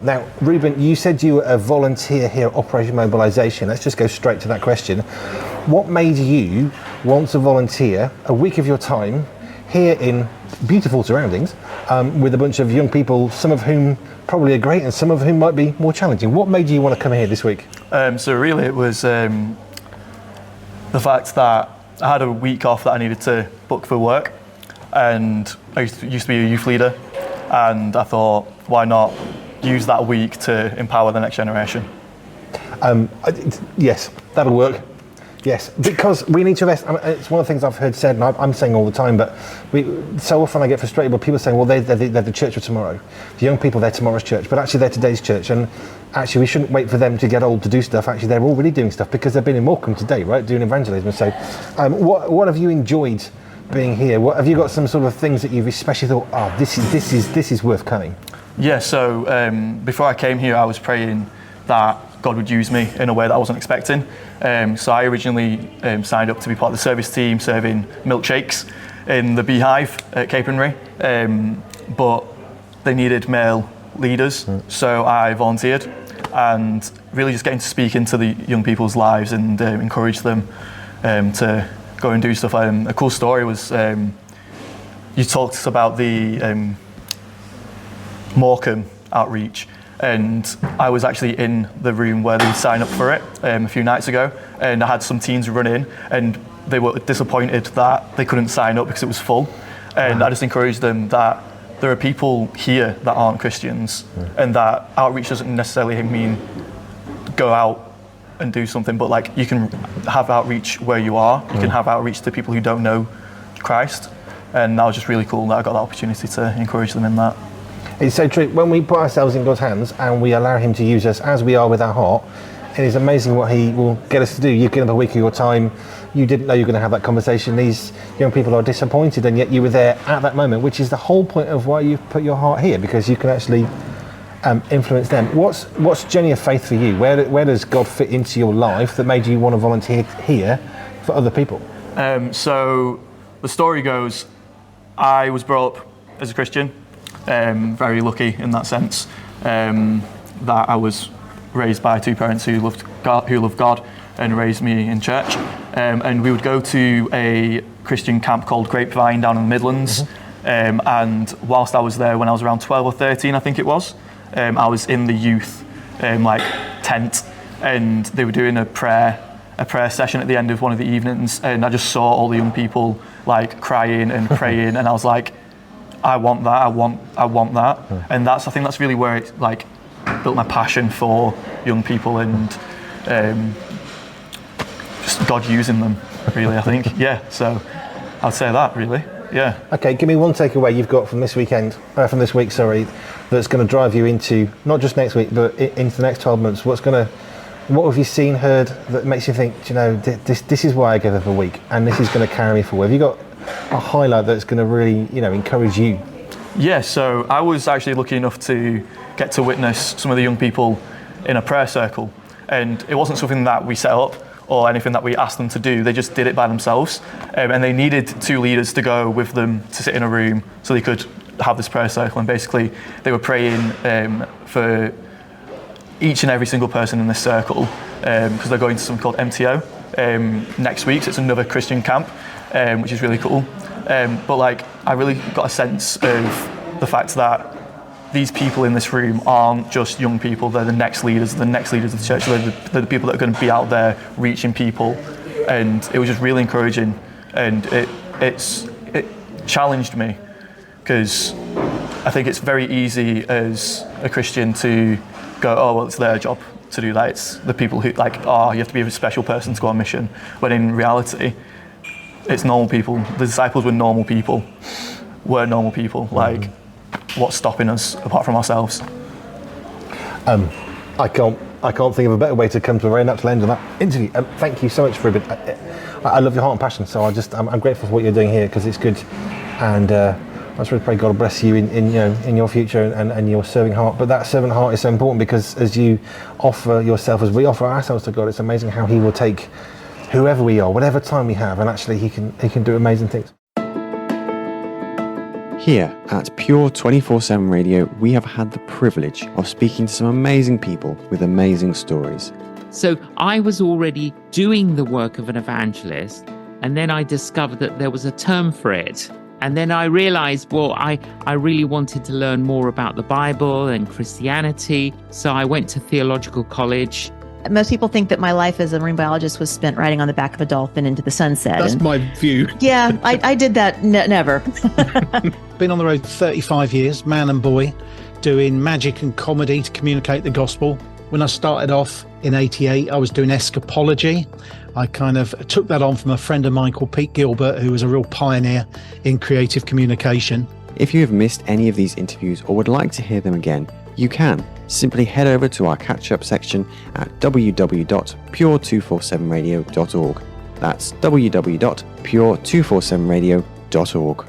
Now, Reuben, you said you were a volunteer here at Operation Mobilisation. Let's just go straight to that question. What made you want to volunteer a week of your time here in beautiful surroundings with a bunch of young people, some of whom probably are great and some of whom might be more challenging? What made you want to come here this week? So really it was the fact that I had a week off that I needed to book for work, and I used to be a youth leader, and I thought, why not use that week to empower the next generation? Yes, that'll work. Yes, because we need to invest. It's one of the things I've heard said, and I'm saying all the time, but so often I get frustrated with people saying, well, they're the church of tomorrow. The young people, they're tomorrow's church, but actually they're today's church. And actually we shouldn't wait for them to get old to do stuff. Actually, they're already doing stuff because they've been in Morecambe today, right, doing evangelism. So what have you enjoyed being here? What have you got some sort of things that you've especially thought, oh, this is worth coming? Yeah, so before I came here, I was praying that God would use me in a way that I wasn't expecting. So I originally signed up to be part of the service team serving milkshakes in the Beehive at Capernwray, but they needed male leaders, so I volunteered, and really just getting to speak into the young people's lives and encourage them to go and do stuff. A cool story was you talked about the Morecambe outreach, and I was actually in the room where they signed up for it a few nights ago, and I had some teens run in and they were disappointed that they couldn't sign up because it was full, and I just encouraged them that there are people here that aren't Christians, and that outreach doesn't necessarily mean go out and do something, but like you can have outreach where you are, you can have outreach to people who don't know Christ, and that was just really cool that I got the opportunity to encourage them in that. It's so true. When we put ourselves in God's hands and we allow him to use us as we are with our heart, it is amazing what he will get us to do. You give them a week of your time. You didn't know you were going to have that conversation. These young people are disappointed, and yet you were there at that moment, which is the whole point of why you've put your heart here, because you can actually influence them. What's journey of faith for you? Where does God fit into your life that made you want to volunteer here for other people? So the story goes, I was brought up as a Christian. Very lucky in that sense, that I was raised by two parents who loved God and raised me in church. And we would go to a Christian camp called Grapevine down in the Midlands. And whilst I was there, when I was around 12 or 13, I think it was, I was in the youth tent, and they were doing a prayer session at the end of one of the evenings, and I just saw all the young people like crying and praying, and I was like, I want that, I want that. And I think that's really where it like built my passion for young people and just God using them, really, I think. Yeah, so I'd say that, really, yeah. Okay, give me one takeaway you've got from this week, that's going to drive you into, not just next week, but into the next 12 months. What have you seen, heard that makes you think, this is why I gave up a week, and this is going to carry me forward? Have you got a highlight that's going to really, encourage you? Yeah, so I was actually lucky enough to get to witness some of the young people in a prayer circle, and it wasn't something that we set up or anything that we asked them to do. They just did it by themselves, and they needed two leaders to go with them to sit in a room so they could have this prayer circle, and basically they were praying for each and every single person in this circle, because they're going to something called MTO next week, so it's another Christian camp, which is really cool. But like, I really got a sense of the fact that these people in this room aren't just young people, they're the next leaders of the church, they're the people that are going to be out there reaching people, and it was just really encouraging, and it challenged me, because I think it's very easy as a Christian to go, oh well, it's their job to do that, it's the people who like, oh, you have to be a special person to go on mission, when in reality it's normal people. The disciples were normal people. We're normal people. Like, what's stopping us apart from ourselves? I can't think of a better way to come to a very natural end of that interview. Thank you so much, Reuben. I love your heart and passion, so I'm grateful for what you're doing here, because it's good, and I just really pray God bless you in your future and your serving heart. But that servant heart is so important, because as you offer yourself, as we offer ourselves to God, it's amazing how He will take whoever we are, whatever time we have, and actually He can do amazing things. Here at Pure 24/7 Radio, we have had the privilege of speaking to some amazing people with amazing stories. So I was already doing the work of an evangelist, and then I discovered that there was a term for it. And then I realized, I really wanted to learn more about the Bible and Christianity. So I went to theological college. Most people think that my life as a marine biologist was spent riding on the back of a dolphin into the sunset. That's my view. Yeah, I did that never. Been on the road 35 years, man and boy, doing magic and comedy to communicate the gospel. When I started off in '88, I was doing escapology. I kind of took that on from a friend of mine called Pete Gilbert, who was a real pioneer in creative communication. If you have missed any of these interviews or would like to hear them again, you can. Simply head over to our catch-up section at www.pure247radio.org. That's www.pure247radio.org.